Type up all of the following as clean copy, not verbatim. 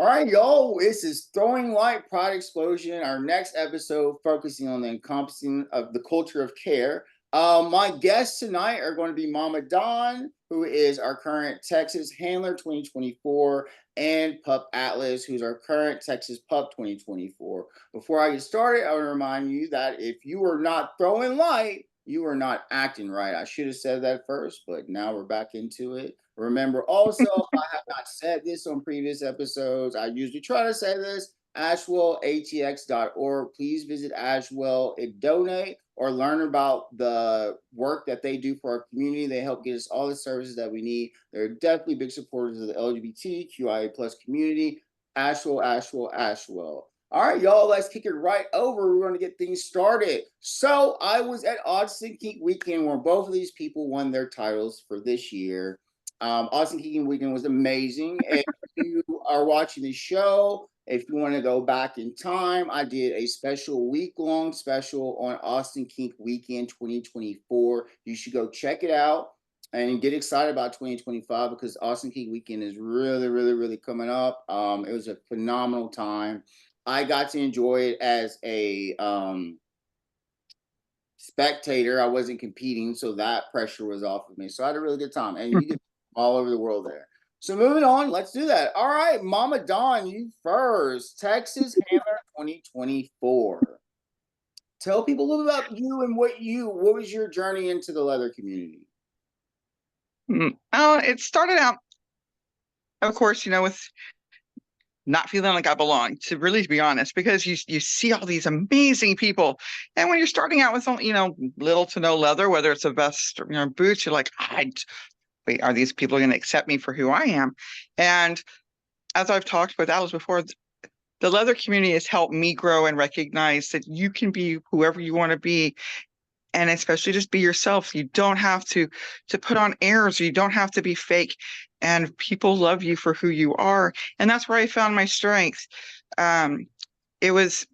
All right, y'all. This is Throwing Light Pride Explosion. Our next episode focusing on the encompassing of the culture of care. My guests tonight are going to be Mama Dawn, who is our current Texas Handler 2024, and Pup Atlas, who's our current Texas Pup 2024. Before I get started, I want to remind you that if you are not throwing light, you are not acting right. I should have said that first, but now we're back into it. Remember, also, if I have not said this on previous episodes, I usually try to say this, ashwellatx.org. Please visit Ashwell and donate or learn about the work that they do for our community. They help get us all the services that we need. They're definitely big supporters of the LGBTQIA plus community. Ashwell, Ashwell, Ashwell. All right, y'all, let's kick it right over. We're going to get things started. So I was at Austin Geek Weekend where both of these people won their titles for this year. Austin Geek Weekend was amazing. If you are watching the show, if you want to go back in time, I did a special week-long special on Austin Geek Weekend 2024. You should go check it out and get excited about 2025 because Austin Geek Weekend is really, really, really coming up. It was a phenomenal time. I got to enjoy it as a spectator. I wasn't competing, so that pressure was off of me. So I had a really good time, and you get all over the world there. So moving on, let's do that. All right, Mama Dawn, you first. Texas Handler 2024. Tell people a little about you and what was your journey into the leather community? It started out, of course, with not feeling like I belonged, to really be honest, because you see all these amazing people, and when you're starting out with little to no leather, whether it's a vest or boots, you're like, wait, are these people going to accept me for who I am? And as I've talked with Alice before, the leather community has helped me grow and recognize that you can be whoever you want to be, and especially just be yourself. You don't have to put on airs. You don't have to be fake, and people love you for who you are. And that's where I found my strength. It was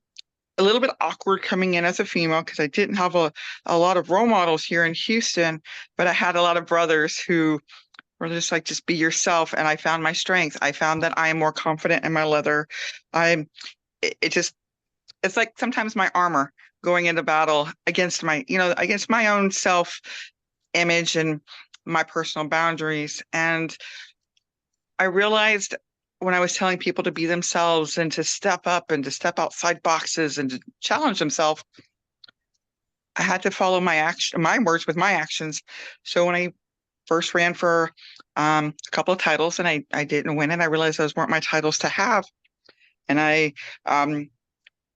a little bit awkward coming in as a female because I didn't have a lot of role models here in Houston, but I had a lot of brothers who were just like, just be yourself. And I found my strength. I found that I am more confident in my leather. It's like sometimes my armor going into battle against my own self image and my personal boundaries. And I realized when I was telling people to be themselves and to step up and to step outside boxes and to challenge themselves, I had to follow my words with my actions. So when I first ran for a couple of titles and I didn't win, and I realized those weren't my titles to have. And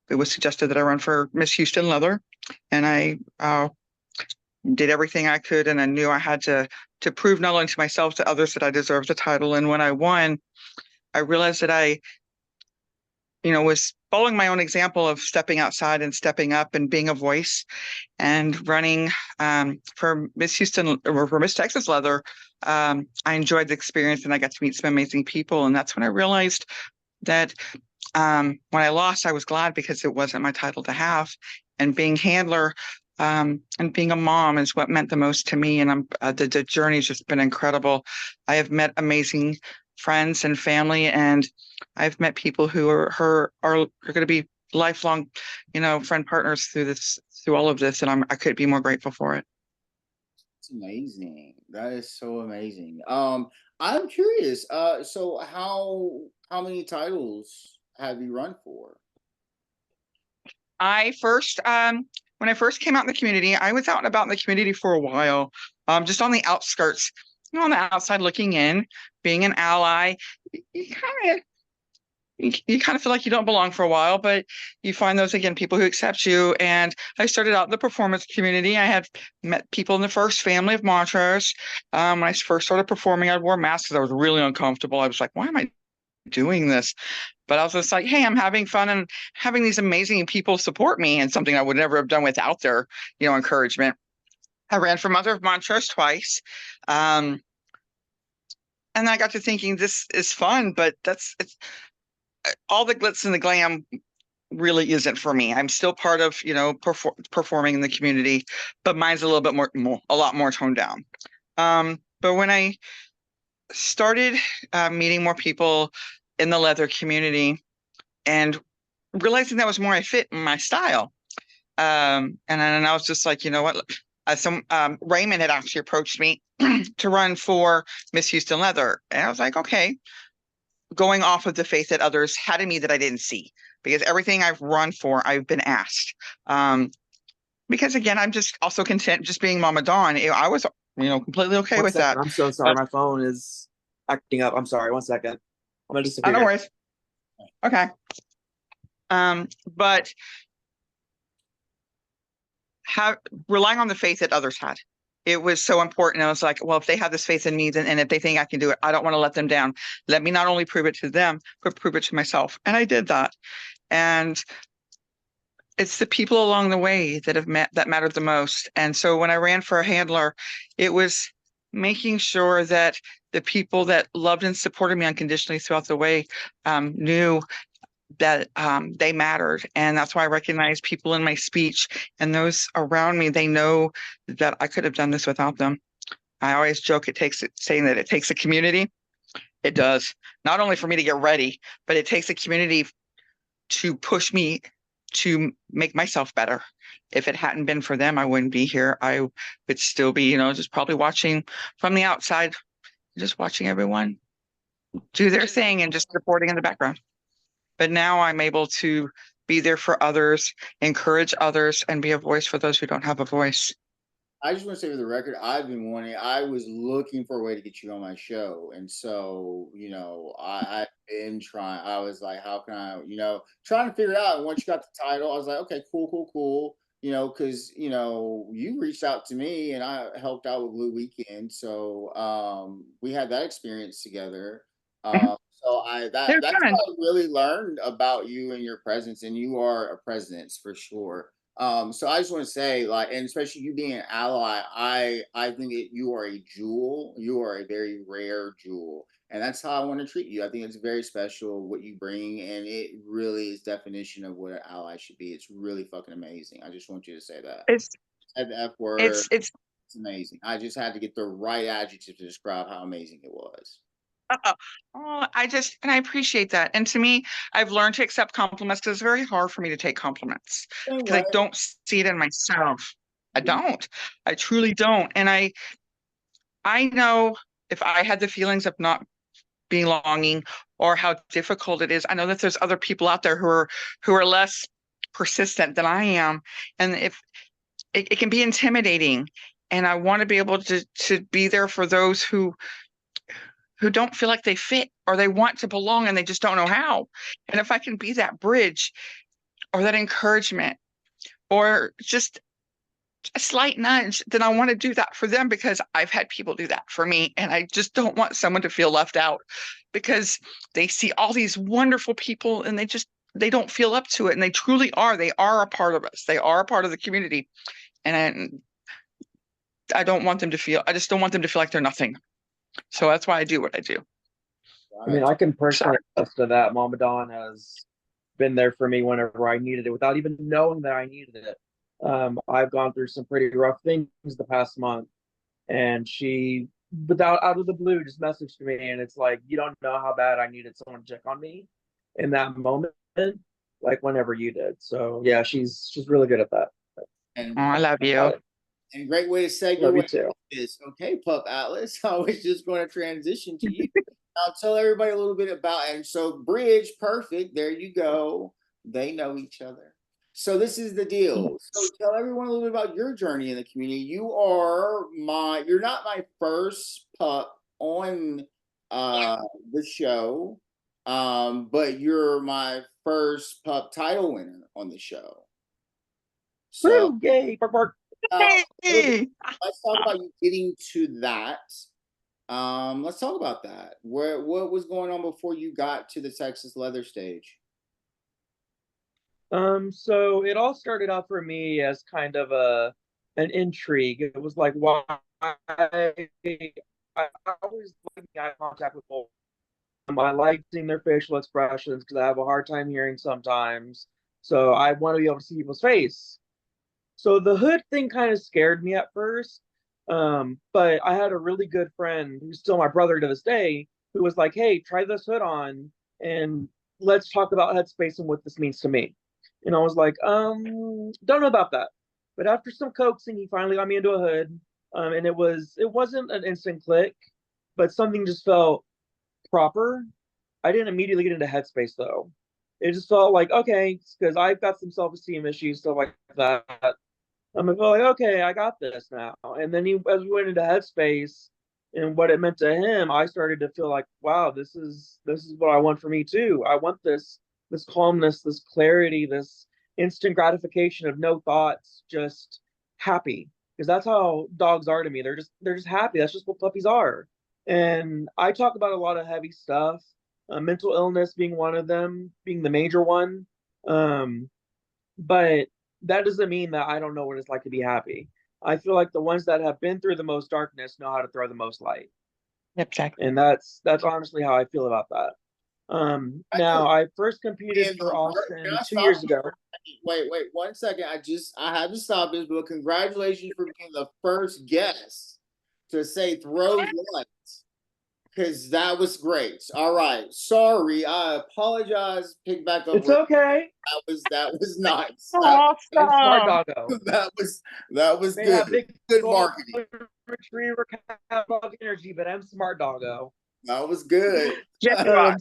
it was suggested that I run for Miss Houston Leather, and I did everything I could, and I knew I had to prove not only to myself, to others, that I deserved the title. And when I won, I realized that I, was following my own example of stepping outside and stepping up and being a voice and running for Miss Houston or for Miss Texas Leather. I enjoyed the experience and I got to meet some amazing people. And that's when I realized that when I lost, I was glad because it wasn't my title to have. And being handler and being a mom is what meant the most to me. And the journey's just been incredible. I have met amazing friends and family, and I've met people who are going to be lifelong, friend partners through all of this, and I couldn't be more grateful for it. It's amazing. That is so amazing. I'm curious. So how many titles have you run for? When I first came out in the community, I was out and about in the community for a while, just on the outskirts, on the outside looking in, being an ally. You kind of feel like you don't belong for a while, but you find those, again, people who accept you. And I started out in the performance community. I had met people in the first family of Montrose. When I first started performing, I wore masks because I was really uncomfortable. I was like, why am I doing this? But I was just like, hey, I'm having fun and having these amazing people support me, and something I would never have done without their, encouragement. I ran for Mother of Montrose twice. And I got to thinking, this is fun, but it's all the glitz and the glam really isn't for me. I'm still part of, performing in the community, but mine's a little bit a lot more toned down. But when I started meeting more people in the leather community and realizing that was more I fit in my style. And then I was just like, you know what? Some Raymond had actually approached me to run for Miss Houston Leather, and I was like, okay, going off of the faith that others had in me that I didn't see, because everything I've run for, I've been asked. Because again, I'm just also content just being Mama Dawn. I was, completely okay One with second. that. I'm so sorry. But My phone is acting up. I'm sorry. 1 second. I'm gonna I don't disappear. worry. Okay. But have relying on the faith that others had. It was so important. I was like, well, if they have this faith in me, then, and if they think I can do it, I don't want to let them down. Let me not only prove it to them, but prove it to myself. And I did that. And it's the people along the way that mattered the most. And so when I ran for a handler, it was making sure that the people that loved and supported me unconditionally throughout the way knew that they mattered. And that's why I recognize people in my speech and those around me, they know that I could have done this without them. I always joke saying that it takes a community. It does, not only for me to get ready, but it takes a community to push me to make myself better. If it hadn't been for them, I wouldn't be here. I would still be, just probably watching from the outside, just watching everyone do their thing and just supporting in the background. But now I'm able to be there for others, encourage others, and be a voice for those who don't have a voice. I just want to say for the record, I was looking for a way to get you on my show. And so, I've been trying, I was like, how can I, trying to figure it out. And once you got the title, I was like, okay, cool, cool, cool. Cause, you reached out to me and I helped out with Blue Weekend. So, we had that experience together. Mhm. So They're that's fun. how I really learned about you and your presence. And you are a presence for sure. So I just want to say, like, and especially you being an ally, I think that you are a jewel. You are a very rare jewel, and that's how I want to treat you. I think it's very special what you bring, and it really is definition of what an ally should be. It's really fucking amazing. I just want you to say that. It's Said the F word. it's It's amazing. I just had to get the right adjective to describe how amazing it was. uh, oh, I appreciate that. And to me, I've learned to accept compliments because it's very hard for me to take compliments Same because way. I don't see it in myself. I don't. I truly don't. And I know if I had the feelings of not belonging or how difficult it is, I know that there's other people out there who are less persistent than I am. And if it can be intimidating. And I want to be able to be there for those who don't feel like they fit or they want to belong and they just don't know how. And if I can be that bridge or that encouragement or just a slight nudge, then I want to do that for them because I've had people do that for me. And I just don't want someone to feel left out because they see all these wonderful people and they don't feel up to it. And they truly are. They are a part of us. They are a part of the community. And I just don't want them to feel like they're nothing. So that's why I do what I do. I mean, I can So personally attest to that. Mama Dawn has been there for me whenever I needed it without even knowing that I needed it. I've gone through some pretty rough things the past month, and she, without out of the blue, just messaged me, and it's like, you don't know how bad I needed someone to check on me in that moment, like whenever you did. So yeah, she's really good at that. oh, And I love Got you. it. great way to segue Love you what too. this. Okay, Pup Atlas. I was just going to transition to you. I'll tell everybody a little bit about it. And so Bridge, perfect. There you go. They know each other. So this is the deal. So tell everyone a little bit about your journey in the community. You're not my first pup on uh the show. But you're my first pup title winner on the show. So Woo! Yay! Bark, bark. a little bit, Hey, let's talk about you getting to that. Let's talk about that. What was going on before you got to the Texas leather stage? So it all started out for me as kind of an intrigue. It was like why I always like eye contact with people. I like seeing their facial expressions because I have a hard time hearing sometimes. So I want to be able to see people's face. So the hood thing kind of scared me at first. But I had a really good friend who's still my brother to this day who was like, "Hey, try this hood on." and let's talk about Headspace and what this means to me. And I was like, don't know about that. But after some coaxing, he finally got me into a hood. And it wasn't an instant click, but something just felt proper. I didn't immediately get into Headspace though. It just felt like, okay, because I've got some self-esteem issues, stuff like that. I'm like, okay, I got this now. And then as we went into Headspace and what it meant to him, I started to feel like, wow, this is what I want for me too. I want this calmness, this clarity, this instant gratification of no thoughts, just happy. Because that's how dogs are to me. They're just happy. That's just what puppies are. And I talk about a lot of heavy stuff, mental illness being one of them, being the major one. Um, but that doesn't mean that I don't know what it's like to be happy. I feel like the ones that have been through the most darkness know how to throw the most light. Exactly. And that's honestly how I feel about that. I just Now I first competed in for the work. Can Austin I two stop years you? ago. Wait 1 second. I had to stop this, but congratulations for being the first guest to say throws light. Because that was great. All right. Sorry. I apologize. Pick back up It's where okay. that was nice. I'm smart Awesome. doggo. That was May good. have big Good golden marketing. retriever cat dog energy, but I'm smart doggo. That was good. Yes, you are.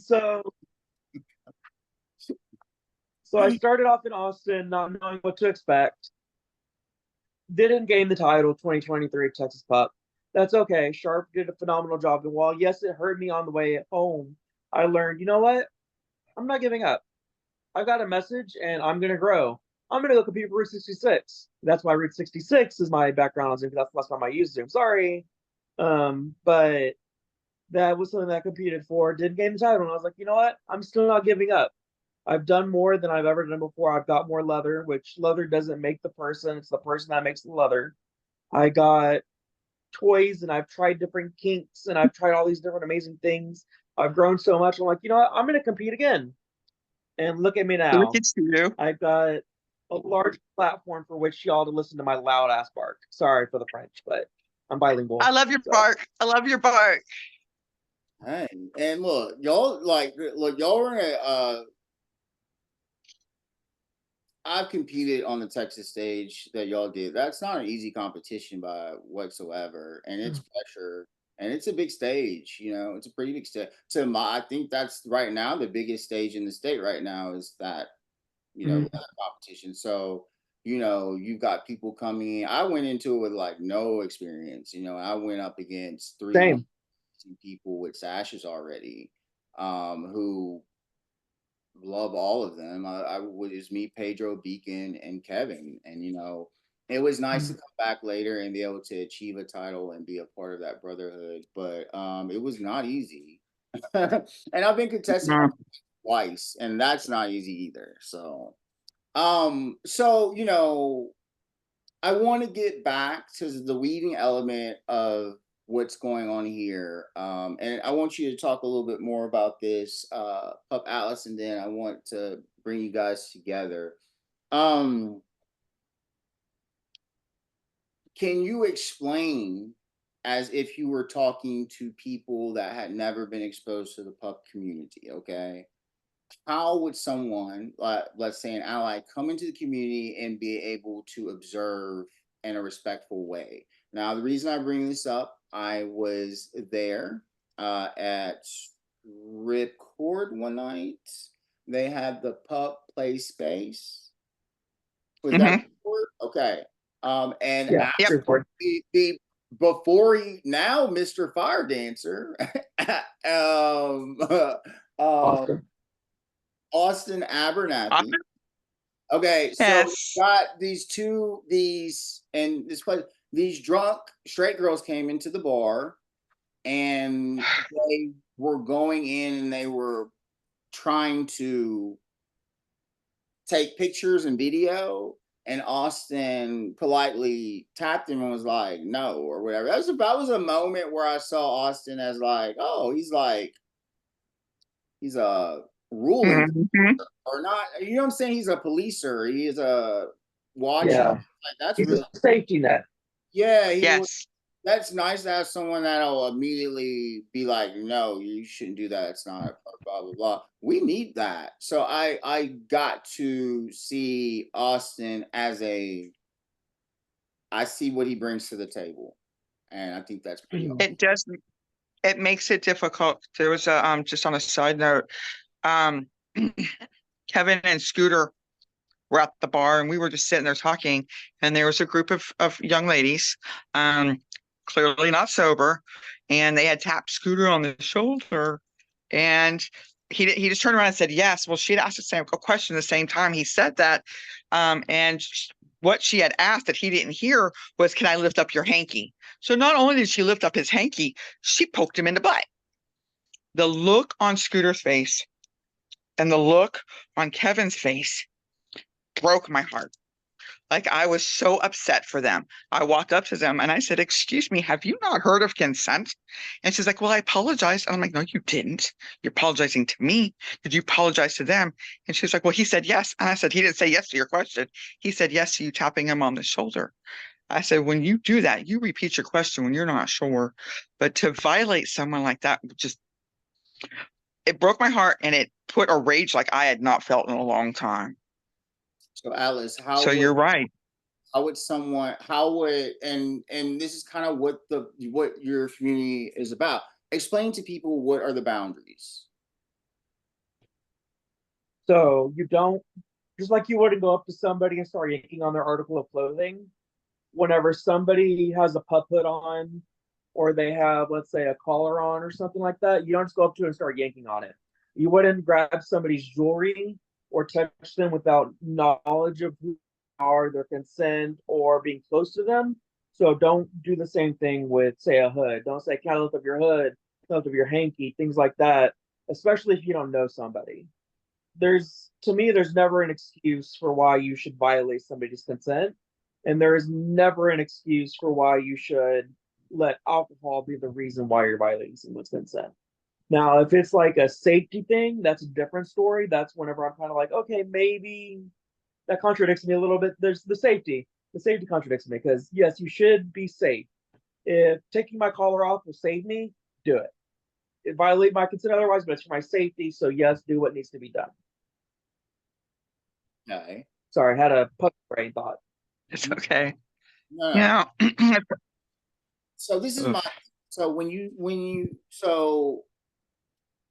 So I started off in Austin, not knowing what to expect. Didn't gain the title 2023 Texas Pup. That's okay. Sharp did a phenomenal job. And while, yes, it hurt me on the way home, I learned, you know what? I'm not giving up. I got a message and I'm going to grow. I'm going to go compete for Route 66. That's why Route 66 is my background on Zoom. That's the last time I used Zoom. Sorry. But that was something that I competed for. Didn't gain the title. And I was like, you know what? I'm still not giving up. I've done more than I've ever done before. I've got more leather, which leather doesn't make the person. It's the person that makes the leather. I got toys and I've tried different kinks and I've tried all these different amazing things. I've grown so much. I'm like, you know what? I'm going to compete again. And look at me Look now. at you. I've got a large platform for which y'all to listen to my loud ass bark. Sorry for the French, but I'm bilingual. I love your So. bark. I love your bark. Hey, and look, y'all were in a I've competed on the Texas stage that y'all did. That's not an easy competition by whatsoever, and it's pressure, and it's a big stage. It's a pretty big stage. I think that's right now the biggest stage in the state right now is that that competition. So you've got people coming in. I went into it with like no experience. I went up against three Same. people with sashes already, who love all of them. I would is me, Pedro, Beacon, and Kevin, and it was nice to come back later and be able to achieve a title and be a part of that brotherhood. But it was not easy, and I've been contesting Mhm. twice, and that's not easy either. So I want to get back to the weaving element of what's going on here. And I want you to talk a little bit more about this, Pup Atlas, and then I want to bring you guys together. Um, can you explain, as if you were talking to people that had never been exposed to the pup community, okay? How would someone, let's say an ally, come into the community and be able to observe in a respectful way? Now, the reason I bring this up, I was there at Ripcord one night. They had the pup play space. Was that Mhm. Ripcord? Okay. And Yeah. Yep. after before he now Mr. Fire Dancer, um, um, Awesome. Austin Abernathy. Awesome. Okay, so Yes. got these drunk straight girls came into the bar and they were going in and they were trying to take pictures and video, and Austin politely tapped him and was like, no, or whatever. That was a moment where I saw Austin as like, oh, he's a ruling Mhm. or not. You know what I'm saying? He's a policer. He is a watching. Yeah. Like that's He's a really, safety net. yeah. Yes. That's nice to have someone that'll immediately be like, no, you shouldn't do that. It's not a part blah blah blah. We need that. So I got to see Austin as I see what he brings to the table, and I think that's pretty awesome. Mhm. It does, it makes it difficult. There was a just on a side note, um Kevin and Scooter were at the bar and we were just sitting there talking, and there was a group of young ladies, um, clearly not sober, and they had tapped Scooter on the shoulder, and he just turned around and said yes. Well, she had asked the same question the same time he said that, and what she had asked that he didn't hear was, "Can I lift up your hanky?" So not only did she lift up his hanky, she poked him in the butt. The look on Scooter's face and the look on Kevin's face broke my heart. Like, I was so upset for them. I walked up to them and I said, "Excuse me, have you not heard of consent?" And she's like, "Well, I apologize." And I'm like, "No, you didn't. You're apologizing to me. Did you apologize to them?" And she's like, "Well, he said yes." And I said, "He didn't say yes to your question. He said yes to you tapping him on the shoulder." I said, "When you do that, you repeat your question when you're not sure. But to violate someone like that, just, it broke my heart, and it put a rage like I had not felt in a long time." So Alice, So you're right. how would someone how would and this is kind of what your community is about. Explain to people what are the boundaries. So you don't, just like you wouldn't go up to somebody and start yanking on their article of clothing. Whenever somebody has a pup hood on, or they have, let's say, a collar on or something like that, you don't just go up to it and start yanking on it. You wouldn't grab somebody's jewelry or touch them without knowledge of who they are, their consent, or being close to them. So don't do the same thing with, say, a hood. Don't say, "Can I lift up your hood? Lift up your hanky?" Things like that, especially if you don't know somebody. To me, there's never an excuse for why you should violate somebody's consent, and there is never an excuse for why you should let alcohol be the reason why you're violating someone's consent. Now, if it's like a safety thing, that's a different story. That's whenever I'm kind of like, okay, maybe that contradicts me a little bit. There's the safety contradicts me, because yes, you should be safe. If taking my collar off will save me, do it. It violate my consent otherwise, but it's for my safety, so yes, do what needs to be done. Okay. Sorry, I had a puck brain thought. It's okay. No, no. Yeah. So this is my so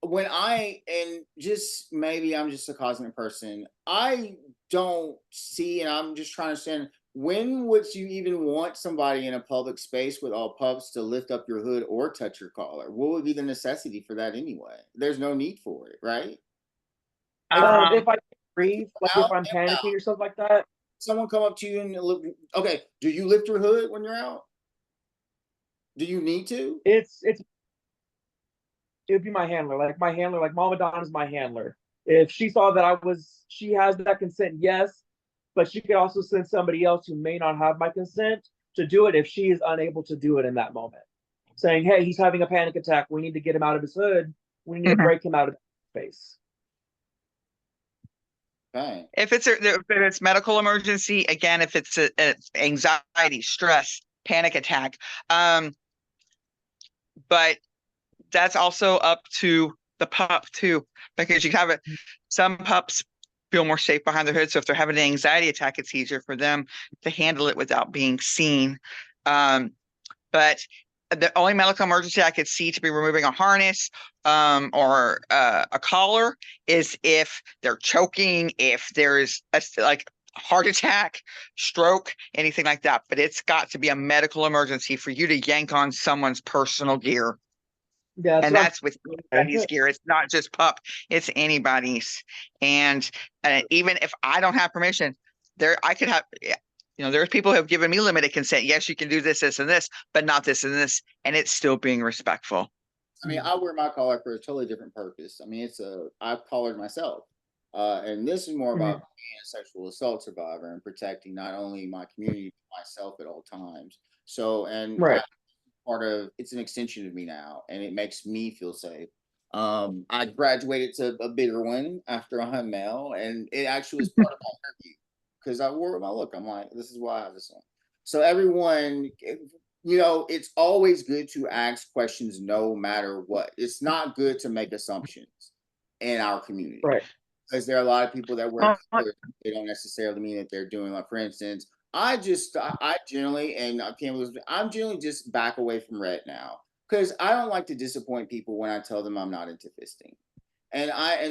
when I and just maybe I'm just a cosmic person. I don't see, and I'm just trying to understand, when would you even want somebody in a public space with all pups to lift up your hood or touch your collar? What would be the necessity for that anyway? There's no need for it, right? Like Um, If I breathe, like if out, I'm panicking or something like that, someone come up to you and look, okay, do you lift your hood when you're out? Do you need to? it's it would be my handler. Like my handler, like Mama Dawn is my handler. If she saw that she has that consent, yes, but she could also send somebody else who may not have my consent to do it if she is unable to do it in that moment. Saying, "Hey, he's having a panic attack. We need to get him out of his hood. We need to mhm. break him out of space." Okay. If it's medical emergency, again, if it's anxiety, stress, panic attack, um, but that's also up to the pup too, because you have it. Some pups feel more safe behind their hood, so if they're having an anxiety attack, it's easier for them to handle it without being seen. Um, but the only medical emergency I could see to be removing a harness, or a collar, is if they're choking, if there's like heart attack, stroke, anything like that. But it's got to be a medical emergency for you to yank on someone's personal gear. Yeah, that's And what that's with I'm anybody's gear. It's not just pup, it's anybody's. And even if I don't have permission, I could have, yeah, there's people who have given me limited consent. Yes, you can do this, this, and this, but not this and this. And it's still being respectful. I mean, I wear my collar for a totally different purpose. I mean, I've collared myself. And this is more about Mhm. being a sexual assault survivor and protecting not only my community, but myself at all times. So, and Right. part of it's an extension of me now, and it makes me feel safe. I graduated to a bigger one after a hunt mail, and it actually was part of my interview because I wore my look. I'm like, this is why I have this one. So everyone, it's always good to ask questions no matter what. It's not good to make assumptions. in our community. Right. Because there are a lot of people that wear Uh, colors. They don't necessarily mean that they're doing, like, for instance, I generally, and I can't believe I'm generally just back away from red now because I don't like to disappoint people when I tell them I'm not into fisting.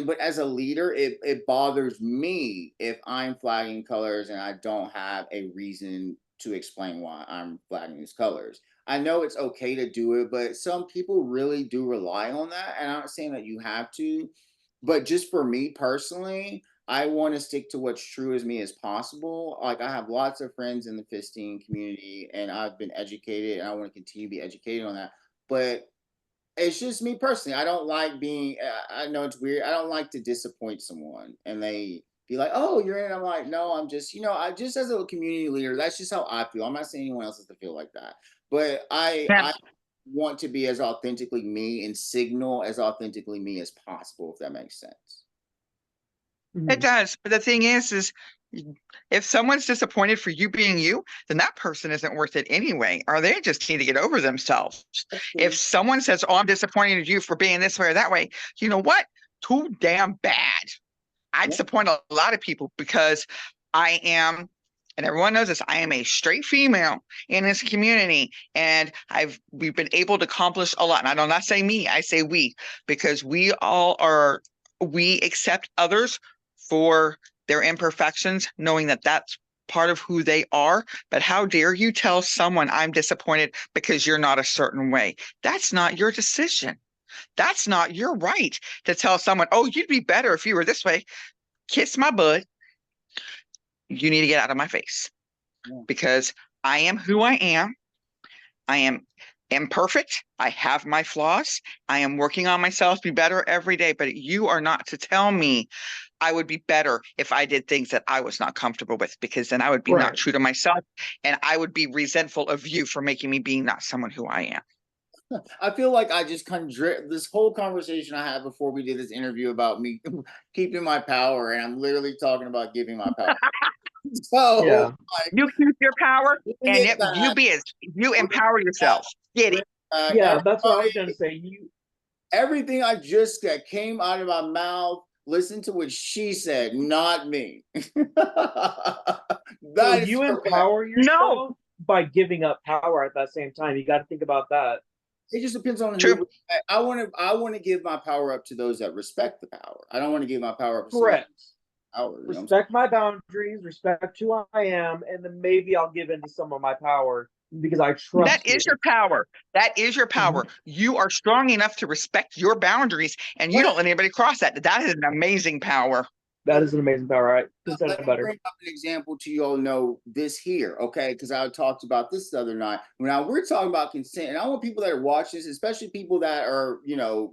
But as a leader, it bothers me if I'm flagging colors and I don't have a reason to explain why I'm flagging these colors. I know it's okay to do it, but some people really do rely on that. And I'm not saying that you have to, but just for me personally, I want to stick to what's true as me as possible. Like, I have lots of friends in the fisting community and I've been educated and I want to continue to be educated on that. But it's just me personally. I don't like being. I know it's weird. I don't like to disappoint someone, and they be like, "Oh, you're in." I'm like, "No, I'm just. I just as a community leader. That's just how I feel. I'm not saying anyone else has to feel like that, but yeah, I want to be as authentically me and signal as authentically me as possible. If that makes sense. it Mhm. does. But the thing is if someone's disappointed for you being you, then that person isn't worth it anyway, or they just need to get over themselves. That's If true. someone says, "Oh, I'm disappointed in you for being this way or that way," you know what? Too damn bad. I Yeah. disappoint a lot of people because I am, and everyone knows this, I am a straight female in this community, and we've been able to accomplish a lot. And I do not say me, I say we, because we accept others for their imperfections, knowing that that's part of who they are. But how dare you tell someone I'm disappointed because you're not a certain way? That's not your decision. That's not your right to tell someone, "Oh, you'd be better if you were this way." Kiss my butt. You need to get out of my face Yeah. because I am who I am. I am imperfect. I have my flaws. I am working on myself to be better every day. But you are not to tell me I would be better if I did things that I was not comfortable with, because then I would be not Right. true to myself and I would be resentful of you for making me being not someone who I am. I feel like I just kind of this whole conversation I had before we did this interview about me keeping my power, and I'm literally talking about giving my power. So, Yeah. like, You keep your power bring and it you back, you bring it empower back, yourself. Get bring it. it back. Yeah, that's what I was gonna Everybody, say. You everything I just that came out of my mouth, listen to what she said, not me. so That is you correct. empower No, yourself by giving up power at that same time. You got to think about that. It just depends on true. who. I want to give my power up to those that respect the power. I don't want to give my power up to somebody Correct. power. You know what I'm saying? Respect my boundaries, respect who I am, and then maybe I'll give into some of my power because I That trust is you. your power. That is your power. Mhm. You are strong enough to respect your boundaries and you Let, don't let anybody cross that. That is an amazing power. That is an amazing power. I couldn't say let it me better. bring up an example to you all know this here, okay? Because I talked about this the other night. Now we're talking about consent, and I want people that are watching this, especially people that are,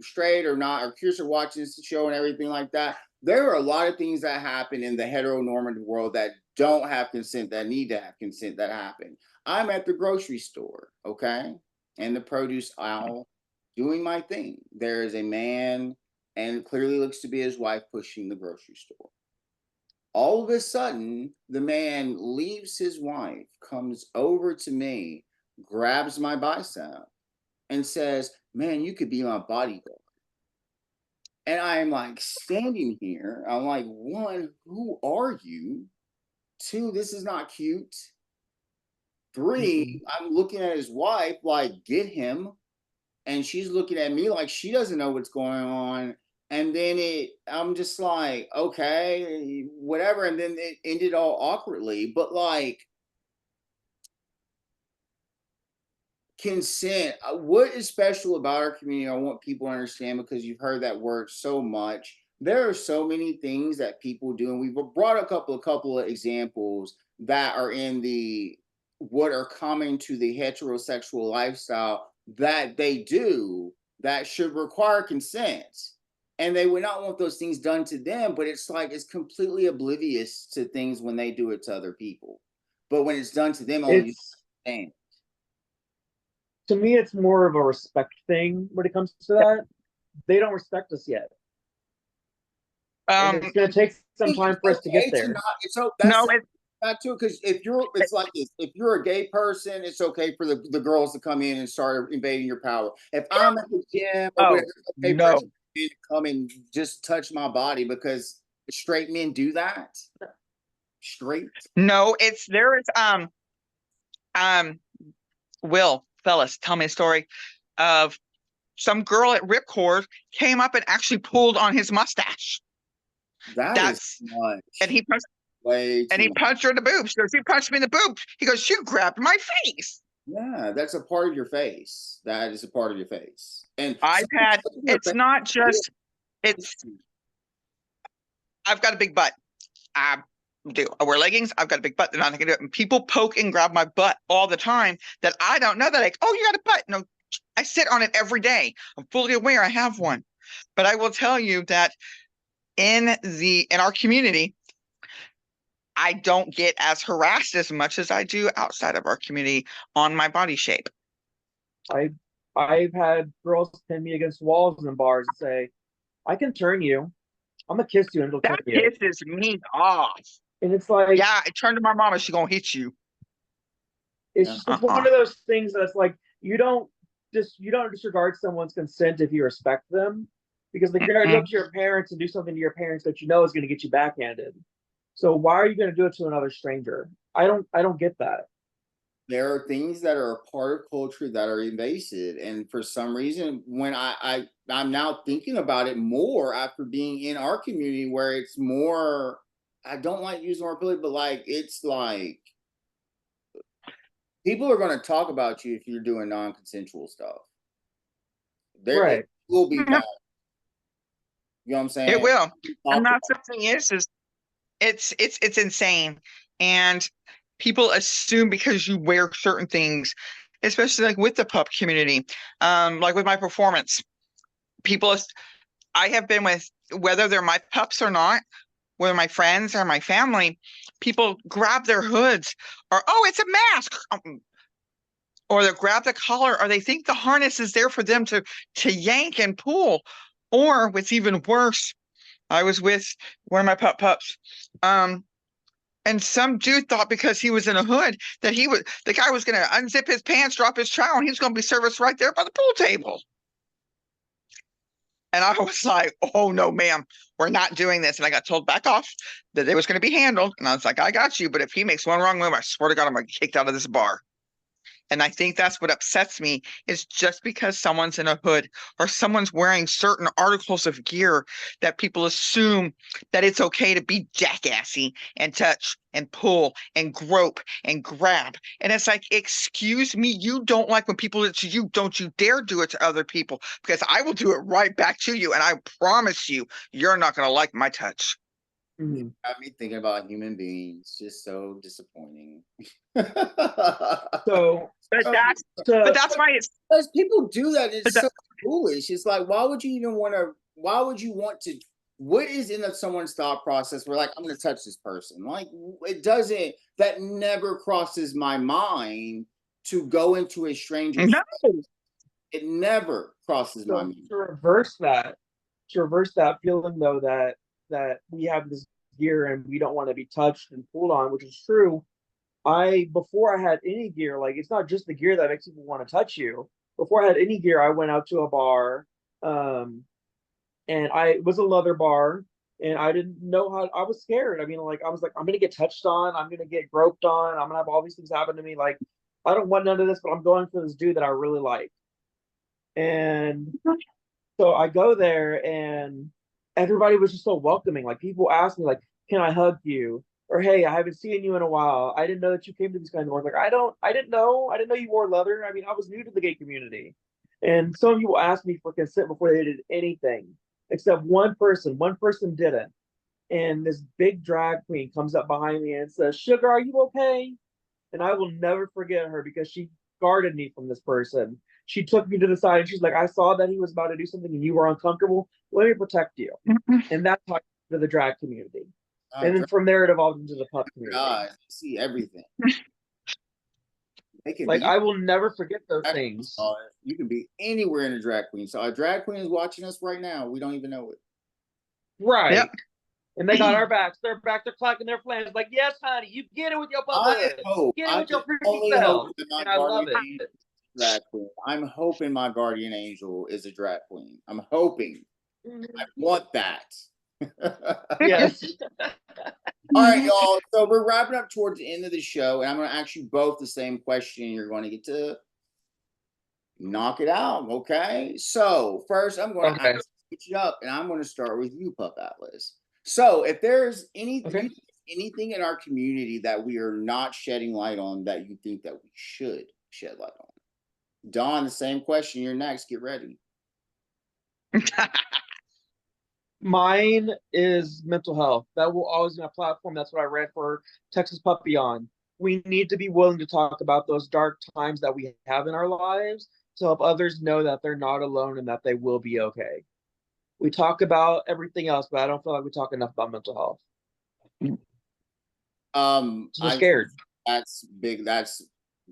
straight or not, or curious or watching this show and everything like that. There are a lot of things that happen in the heteronormative world that don't have consent, that need to have consent, that happen. I'm at the grocery store, okay, and the produce aisle, doing my thing. There is a man, and clearly looks to be his wife, pushing the grocery store. All of a sudden, the man leaves his wife, comes over to me, grabs my bicep, and says, "Man, you could be my bodyguard." And I'm like standing here. I'm like, one, who are you? Two, this is not cute. Three, Mm-mm. I'm looking at his wife like, get him. And she's looking at me like she doesn't know what's going on. And then I'm just like, okay, whatever. And then it ended all awkwardly. But like, consent, what is special about our community? I want people to understand, because you've heard that word so much. There are so many things that people do, and we've brought a couple of examples that are in the what are common to the heterosexual lifestyle that they do that should require consent. And they would not want those things done to them, but it's like it's completely oblivious to things when they do it to other people. But when it's done to them, only you It's understand. to me, it's more of a respect thing when it comes to that. They don't respect us yet, and it's Um, going to take some Think time it's for us to get okay to there. not. It's so no, that's not too, because it's like this. If you're a gay person, it's okay for the girls to come in and start invading your power. If I'm at the gym or oh whatever, it's okay for no. men to come and just touch my body because straight men do that. Straight. No, it's there is um Will fellas, tell me a story of some girl at Ripcord came up and actually pulled on his mustache. That is That's and much. he punched Way and too he much. punched her in the boobs. She goes, he punched me in the boobs. He goes, you grabbed my face. Yeah, that's a part of your face. That is a part of your face. And I've some had parts of your it's face not are just it's I've got a big butt. I do. I wear leggings. I've got a big butt. They're not gonna do it. And people poke and grab my butt all the time that I don't know that like, oh, you got a butt. No, I sit on it every day. I'm fully aware I have one. But I will tell you that in our community, I don't get as harassed as much as I do outside of our community on my body shape. I've had girls pin me against walls in bars and say, I can turn you. I'm gonna kiss you and it'll turn That you. pisses me off. And it's like, Yeah, I turned to my mama. She gonna hit you. it's Yeah. just it's one of those things that's like you don't disregard someone's consent if you respect them, because they can go Mm-mm. up to your parents and do something to your parents that you know is going to get you backhanded. So why are you going to do it to another stranger? I don't get that. There are things that are a part of culture that are invasive, and for some reason, when I'm now thinking about it more after being in our community, where it's more. I don't like using the word bully, but like it's like people are going to talk about you if you're doing non-consensual stuff. It Right. will be Yep, bad. You know what I'm it saying? will. And Talked that's about. the thing is it's insane. And people assume because you wear certain things, especially like with the pup community, like with my performance, people I have been with, whether they're my pups or not, whether my friends or my family, people grab their hoods or, oh, it's a mask. Or they'll grab the collar, or they think the harness is there for them to yank and pull. Or what's even worse, I was with one of my pups. Um, and some dude thought because he was in a hood that the guy was gonna unzip his pants, drop his trowel, and he was gonna be serviced right there by the pool table. And I was like, oh no, ma'am, we're not doing this. And I got told back off that it was going to be handled. And I was like, I got you. But if he makes one wrong move, I swear to God, I'm going to get kicked out of this bar. And I think that's what upsets me is just because someone's in a hood or someone's wearing certain articles of gear that people assume that it's okay to be jackassy and touch and pull and grope and grab. And it's like, excuse me, you don't like when people do it to you. Don't you dare do it to other people because I will do it right back to you. And I promise you, you're not going to like my touch. Mm-hmm. Got me thinking about human beings. Just so disappointing. So But that's but to that's why it's Because people do that. but It's that, so foolish. It's like, why would you even want to? Why would you want to? What is in someone's thought process? We're like, I'm going to touch this person. Like, it doesn't. That never crosses my mind to go into a stranger's. no. It never crosses my so mind. to reverse that feeling though that we have this gear and we don't want to be touched and pulled on, which is true. I before I had any gear, like it's not just the gear that makes people want to touch you. Before I had any gear, I went out to a bar, um, and I it was a leather bar, and I didn't know how. I was scared. I mean, like I was like, I'm gonna get touched on, I'm gonna get groped on, I'm gonna have all these things happen to me. Like I don't want none of this, but I'm going for this dude that I really like. And so I go there, and everybody was just so welcoming. Like people asked me, like, "Can I hug you?" Or "Hey, I haven't seen you in a while. I didn't know that you came to these kinds of work." Like I didn't know you wore leather. I mean, I was new to the gay community, and some people asked me for consent before they did anything, except one person. One person didn't, and this big drag queen comes up behind me and says, "Sugar, are you okay?" And I will never forget her because she guarded me from this person. She took me to the side and she's like, I saw that he was about to do something and you were uncomfortable. Let me protect you. And that's how I got to the drag community. And then from there, it evolved into the pup community. God, see everything. They can Like, be. I will never forget those things. You can be anywhere in a drag queen. So a drag queen is watching us right now. We don't even know it. Right. Yep. And they got our backs. They're back. They're clacking their flames. Like, yes, honey, you get it with your puppet. Get it I with can your freaky only hope self. that my And I love guardian it. angel is a drag queen. I'm hoping my guardian angel is a drag queen. I'm hoping. I want that. Yes. All right, y'all. So we're wrapping up towards the end of the show, and I'm going to ask you both the same question. You're going to get to knock it out. Okay. So first, I'm going to Okay. switch it up, and I'm going to start with you, Pup Atlas. So if there's Okay. anything in our community that we are not shedding light on that you think that we should shed light on, Dawn, the same question. You're next. Get ready. Mine is mental health. That will always be my platform. That's what I read for Texas Puppy on. We need to be willing to talk about those dark times that we have in our lives to help others know that they're not alone and that they will be okay. We talk about everything else, but I don't feel like we talk enough about mental health. So we're I scared. That's big. That's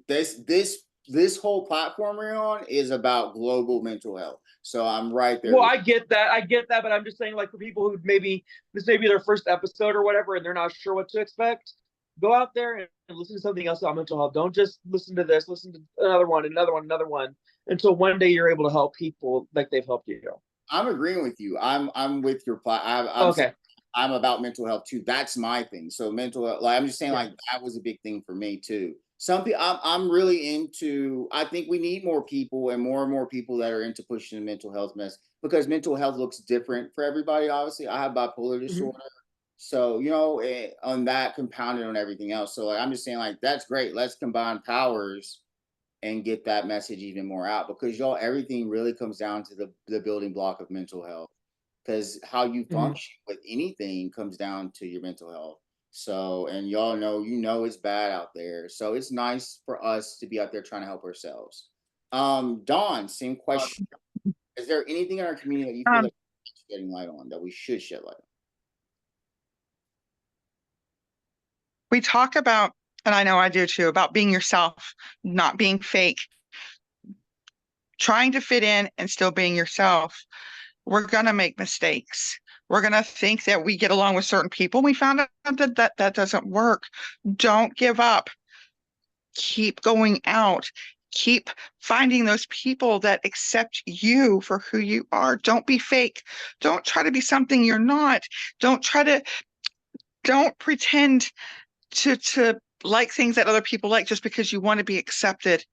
this whole platform we're on is about global mental health. So I'm right there. Well, I get that. I get that, but I'm just saying, like, for people who maybe this may be their first episode or whatever, and they're not sure what to expect, go out there and listen to something else about mental health. Don't just listen to this. Listen to another one, another one, another one, until one day you're able to help people like they've helped you. I'm agreeing with you. I'm with your plan. Okay. I'm about mental health too. That's my thing. So mental health, like I'm just saying, Yeah. like that was a big thing for me too. Some people, I'm really into. I think we need more people and more people that are into pushing the mental health mess because mental health looks different for everybody. Obviously, I have bipolar disorder, so on that compounded on everything else. So like I'm just saying, like that's great. Let's combine powers and get that message even more out because y'all everything really comes down to the building block of mental health because how you Mm-hmm. function with anything comes down to your mental health. So and y'all know it's bad out there, so it's nice for us to be out there trying to help ourselves. Dawn, same question. Is there anything in our community that you feel um, like we're shedding light on that we should shed light we talk about, and I know I do too, about being yourself, not being fake, trying to fit in and still being yourself. We're going to make mistakes. We're going to think that we get along with certain people. We found out that doesn't work. Don't give up. Keep going out. Keep finding those people that accept you for who you are. Don't be fake. Don't try to be something you're not. Don't try to, don't pretend to like things that other people like just because you want to be accepted.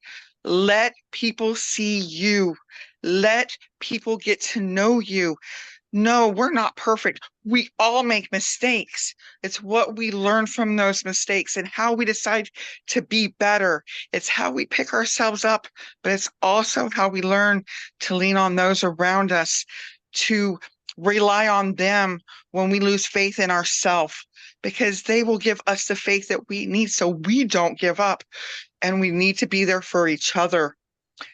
Let people see you. Let people get to know you. No, we're not perfect. We all make mistakes. It's what we learn from those mistakes and how we decide to be better. It's how we pick ourselves up, but it's also how we learn to lean on those around us, to rely on them when we lose faith in ourselves, because they will give us the faith that we need so we don't give up. And we need to be there for each other,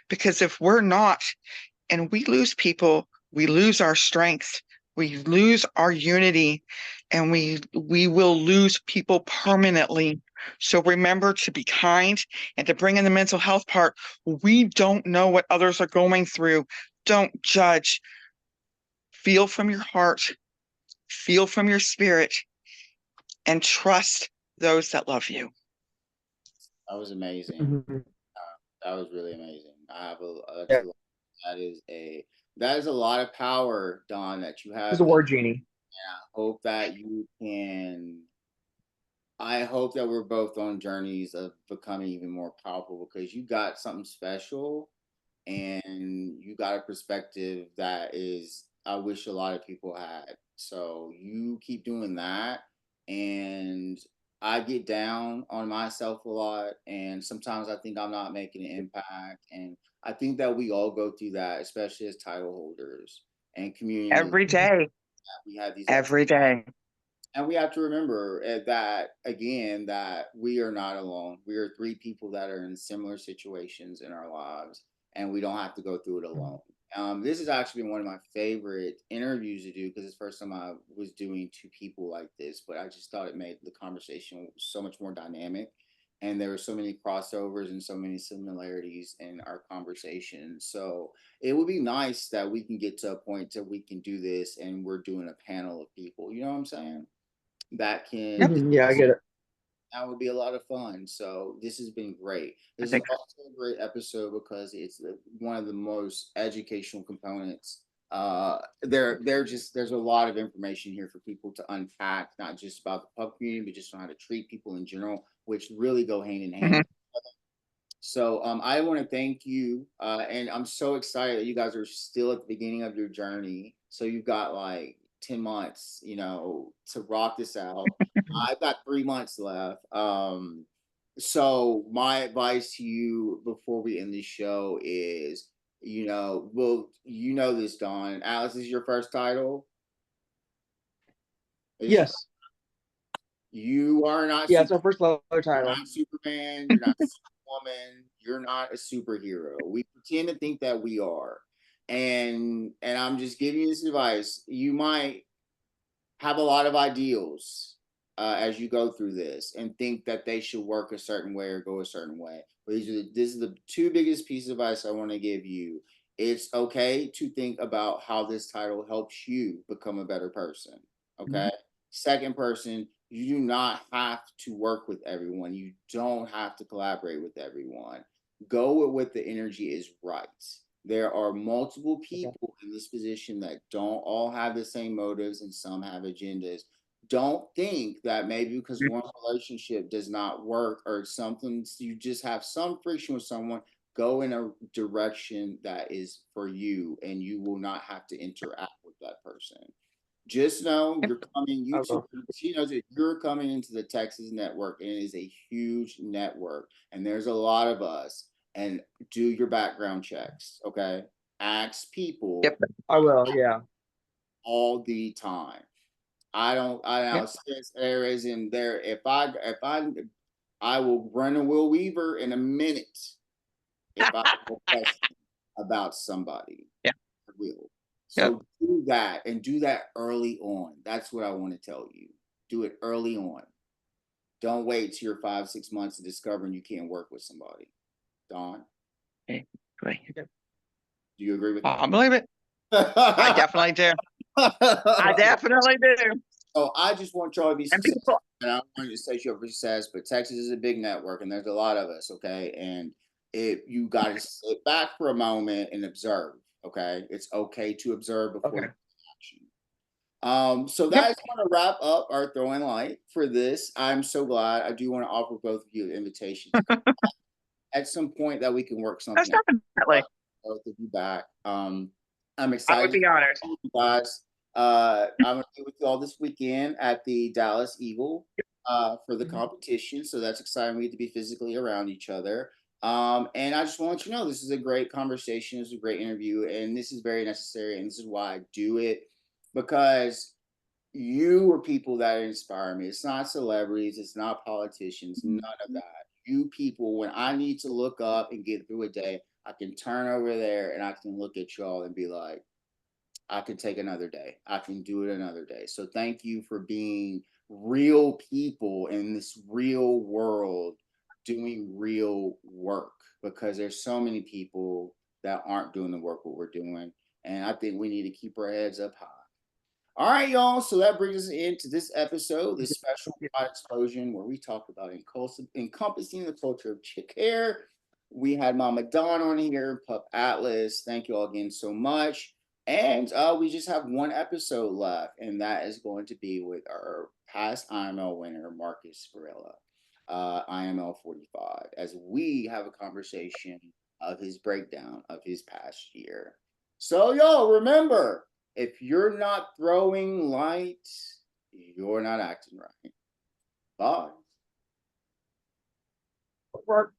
because if we're not, and we lose people, we lose our strength, we lose our unity, and we will lose people permanently. So remember to be kind and to bring in the mental health part. We don't know what others are going through. Don't judge. Feel from your heart, feel from your spirit, and trust those that love you. on? That was amazing. Mm-hmm. That was really amazing. I have Yeah. that is a lot of power, Don, that you He's have. a word genie. I hope that you can. I hope that we're both on journeys of becoming even more powerful because you got something special and you got a perspective that is I wish a lot of people had. So you keep doing that and I get down on myself a lot and sometimes I think I'm not making an impact and I think that we all go through that, especially as title holders and community. Every day, We have these ups every day. and we have to remember that again that we are not alone. We are three people that are in similar situations in our lives and we don't have to go through it alone. This has actually been one of my favorite interviews to do because it's the first time I was doing two people like this, but I just thought it made the conversation so much more dynamic and there were so many crossovers and so many similarities in our conversation. So it would be nice that we can get to a point that we can do this and we're doing a panel of people. You know what I'm saying? That can Yep. Mm-hmm. Yeah, I get it. that would be a lot of fun. So this has been great. I This is think also a great episode because it's one of the most educational components there's a lot of information here for people to unpack, not just about the pup community, but just on how to treat people in general, which really go hand in hand. Mhm. So I want to thank you, and I'm so excited that you guys are still at the beginning of your journey. So you've got like 10 months, to rock this out. I've got 3 months left. So my advice to you before we end the show is, well, this, Dawn. Alice, is your first title? Is your, Yes. you are not Yeah, it's our first letter You're title. not Superman. You're not Superwoman. You're not a superhero. We pretend to think that we are, and I'm just giving you this advice. You might have a lot of ideals as you go through this, and think that they should work a certain way or go a certain way. But this is the two biggest pieces of advice I want to give you. It's okay to think about how this title helps you become a better person. Okay. Second person, you do not have to work with everyone. You don't have to collaborate with everyone. Go with what the energy is right. There are multiple Okay. people in this position that don't all have the same motives, and some have agendas. Don't think that maybe because one relationship does not work or something, you just have some friction with someone. Go in a direction that is for you, and you will not have to interact with that person. Just know you're coming, I YouTube, will. she knows that you're coming into the Texas network, and it is a huge network. And there's a lot of us. And do your background checks, okay? Ask people Yep. I will. Yeah. all the time. I Yep. know since there is in there. I will run a Will Weaver in a minute if I have a question about somebody. Yeah. I will. Yep. So do that, and do that early on. That's what I want to tell you. Do it early on. Don't wait till you're 5, 6 months to discovering you can't work with somebody. Dawn, Okay. Great. do you agree with I believe it. I that? definitely do. I definitely do. So I just want y'all to be And successful. people, And I don't want you to say you're for success, but Texas is a big network, and there's a lot of us, okay? And you got to sit back for a moment and observe, okay? It's okay to observe before Okay. you take action. So yep. that is going to wrap up our throwing light for this. I'm so glad. I do want to offer both of you an invitation to come at some point that we can work That's something out. definitely. Both of you back. I'm I would excited be honored. to you guys. I'm gonna be with you all this weekend at the Dallas Eagle for the competition. So that's exciting. We get to be physically around each other. And I just want you to know this is a great conversation. It's a great interview, and this is very necessary. And this is why I do it, because you are people that inspire me. It's not celebrities, it's not politicians, none of that. You people, when I need to look up and get through a day, I can turn over there and I can look at y'all and be like, I can take another day. I can do it another day. So thank you for being real people in this real world doing real work, because there's so many people that aren't doing the work what we're doing. And I think we need to keep our heads up high. All right, y'all. So that brings us into this episode, this special pod explosion where we talk about encompassing the culture of care. We had Mama Dawn on here, Pup Atlas. Thank you all again so much. And we just have one episode left, and that is going to be with our past IML winner, Marcus Varela, IML 45, as we have a conversation of his breakdown of his past year. So, y'all, remember, if you're not throwing light, you're not acting right. Bye. Work.